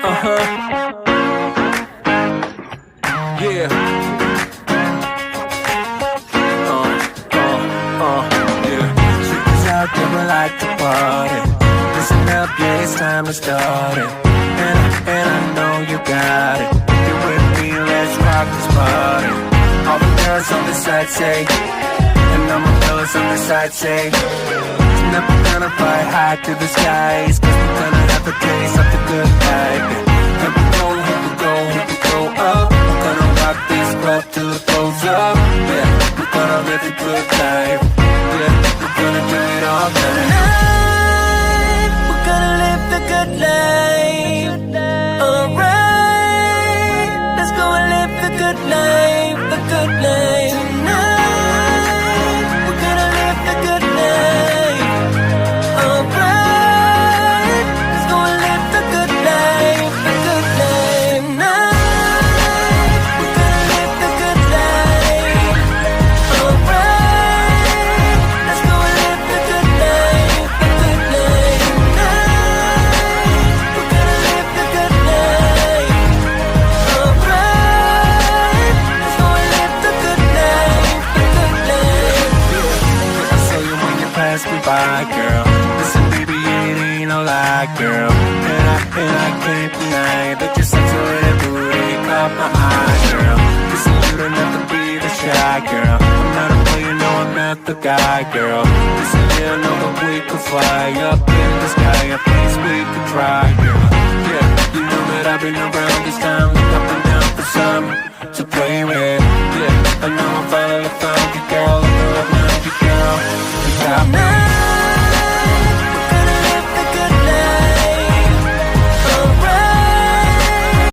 Yeah. Yeah. Chicks out there would like to party. Listen up, yeah, it's time to start it. And I know you got it. You with me, let's rock this party. All the girls on the side say, and all my fellas on the side say, we're never gonna fly high to the skies, 'cause we're gonna have a taste of the good life. Here we go, here we go, here we go up. We're gonna rock this club till it goes up. Yeah, we're gonna live a good life. Yeah, we're gonna do it all night. Tonight, we're gonna live the good life. Alright, let's go and live the good life, the good life. Tonight, we're gonna live the good life. Alright, let's go and live the good life, the good life. Tonight, we're gonna live the good life. Alright, let's go and live the good life, the good life. Tonight, we're gonna live the good life. Alright, let's go and live the good life, the good life. I saw you when you passed me by, girl. Listen, baby, it ain't no lie, girl. And I can't deny that you're such a little booty. Caught my eye, girl. Listen, you don't have to be the shy, girl. I'm not a player, no, I'm not the guy, girl. Listen, yeah, I know that we could fly up in the sky. A place we could try, girl. Yeah, you know that I've been around this time. Look up and down for some to play with. Yeah, I know I finally found you, girl. I know I found you, girl. You got me.